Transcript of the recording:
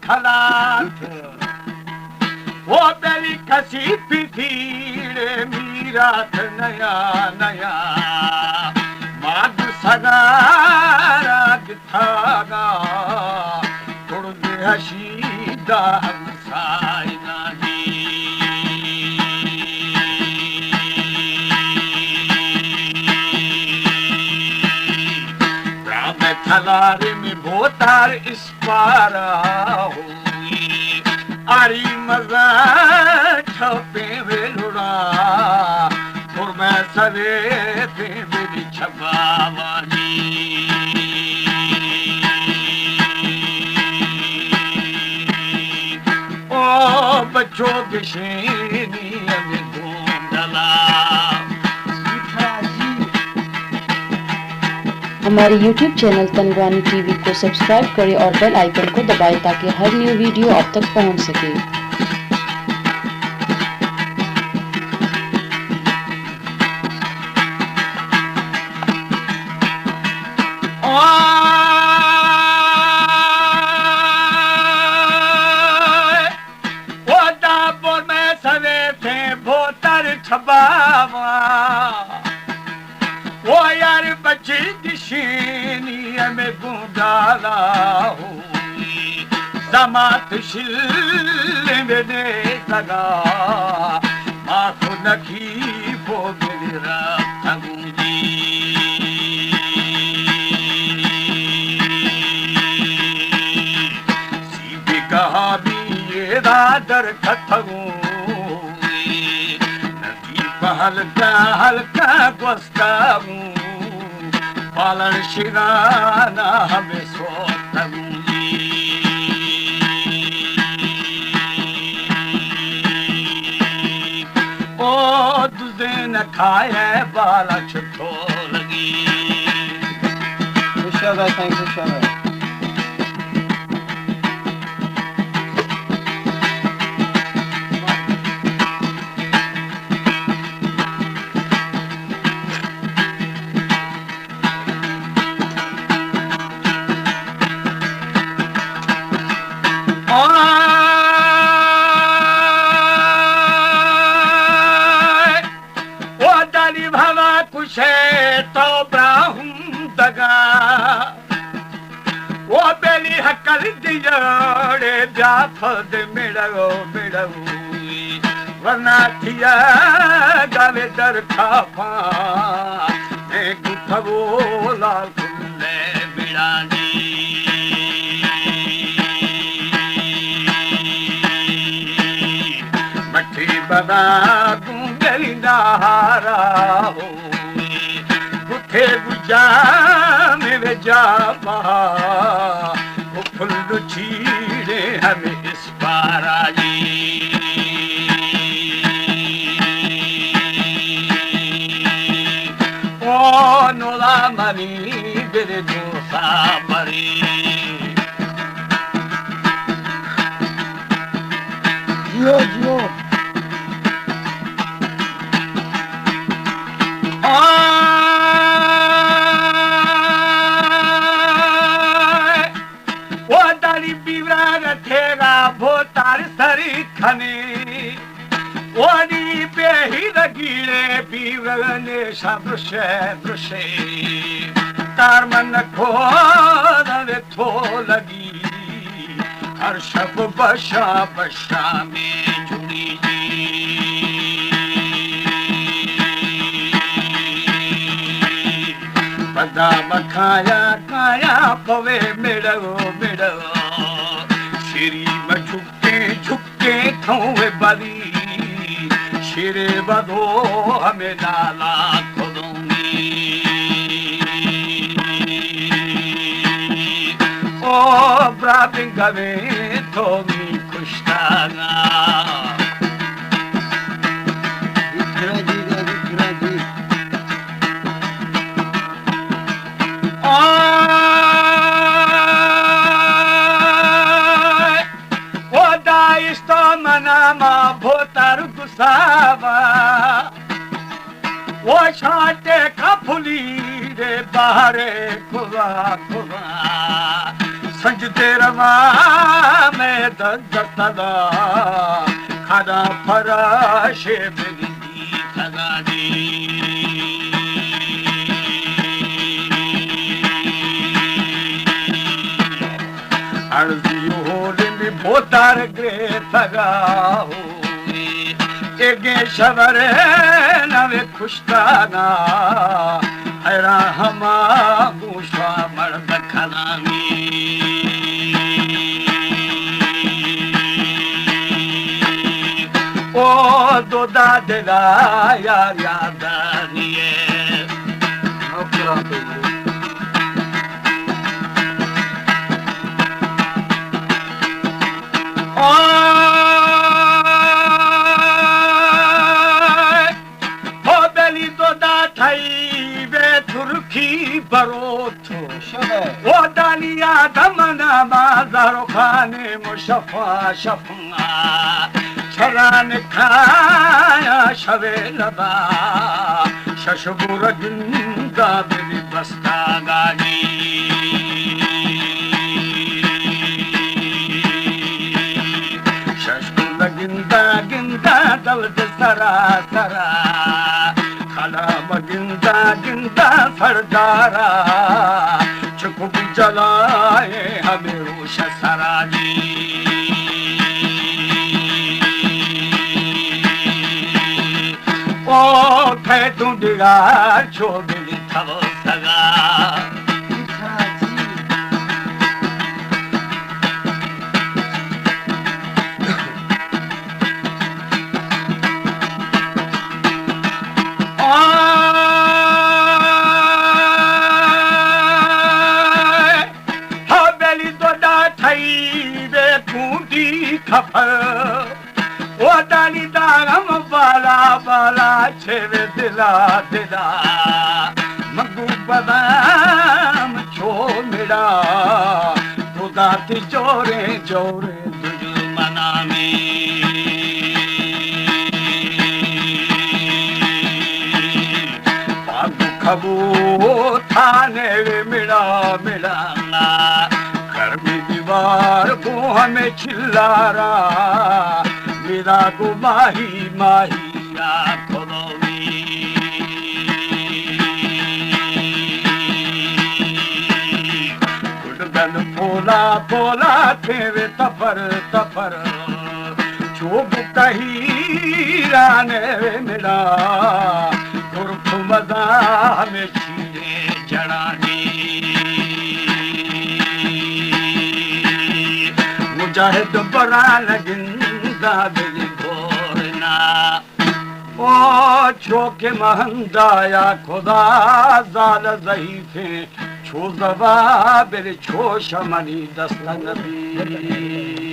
थलाथ वो बेली खसी पिथीड़े मीरात नया नया माग सगारा दिथागा तुड़दे हशीदा हमसाइना जी राम थलारे में भोतार इस पारा हुई आरी मजा छपे वेलुड़ा और मैं सवे थे मेरी छबावानी ओ बच्चों के शेनी में ढूंढला। हमारे YouTube चैनल तनवानी टीवी को सब्सक्राइब करें और बेल आइकन को दबाएं ताकि हर न्यू वीडियो आप तक पहुंच सके। वो दापुर में सवे थे भोतर छबावा वो यार बच्ची दिशीनी में गुंडाला हुई जमात शिल में ने लगा माखो नखी वो मिल रखूंगी सीधी कहा भी ये रादर खतगूंगी हल्का हल्का गोस्ताऊ पालन शिराना हमें सोतूंगी ओ तुझे न खाए बाला छुटो लगी। थैंक यू तो ब्राह्म दगा वो बेली हकल दियोड़े जाफद मिड़ो मिड़ो वरना थिया गावे दर खाफा एक उठवो लाल खुले बिड़ानी मठी बना दूंगली नहारा हो थे गुजा में वे जावा वो फुल छीड़े हमें इस पारा जी ओ नोला मरी बिरे दोसा मरी जियो जियो भोतार सरी खनी ओनी बेही लगीले बीवने सदृशे दृशे तार मन खोदने थो लगी हर शब बशा बशा में जुड़ी बदा मखाया काया पवे मिड़ो मिड़ो श्री में झुके थोए बली शिरे बधो हमें नाला खोदूंगी ओ ब्राबिंग गवे तो मी खुशताना भोतार गुसावा वो छाटे खफुली रे बाहरे खुआ खुआ सजदे रवा मैं दस्तदा खाना फराशे मेरी थगानी अर्जी होले में बोतार ग्रे थगाओ एगे शवरे नवे खुशताना हैरा हमा गुशा मर्द खनामी ओ दो दादला यार यादानिए बरोथो ओ दालिया दमना बाजारो खाने मुशफा शफा छरान खाया शवे लदा शशबुर जिंदा बिली बस्ता गानी शशबुर गिंदा गिंदा दल्द सरा सरा खलाम गिंदा गिंदा सरदारा चुप जलाए हमें रोश सराजी ओ थे तू डिगा छो बिली थव सगा खफर ओ दानी दागम बाला बाला छेवे दिला दिला मगू बदाम छो मिड़ा खुदा ती जोरे जोरे तुझ मना में पागु खबू थाने मिड़ा मिड़ा दीवार को हमें चिल्ला रहा मेरा को माही माही गुडगन बोला बोला तेरे तफर तफर चोब कही राने मिला गुरफ मजा हमें छीने जड़ानी मुजाहिद बरान गिंदा बिली भोरना ओ छोके महंदाया खुदा जाल ज़हीफ़े छो ज़बा बिल छो शमनी दस्त नबी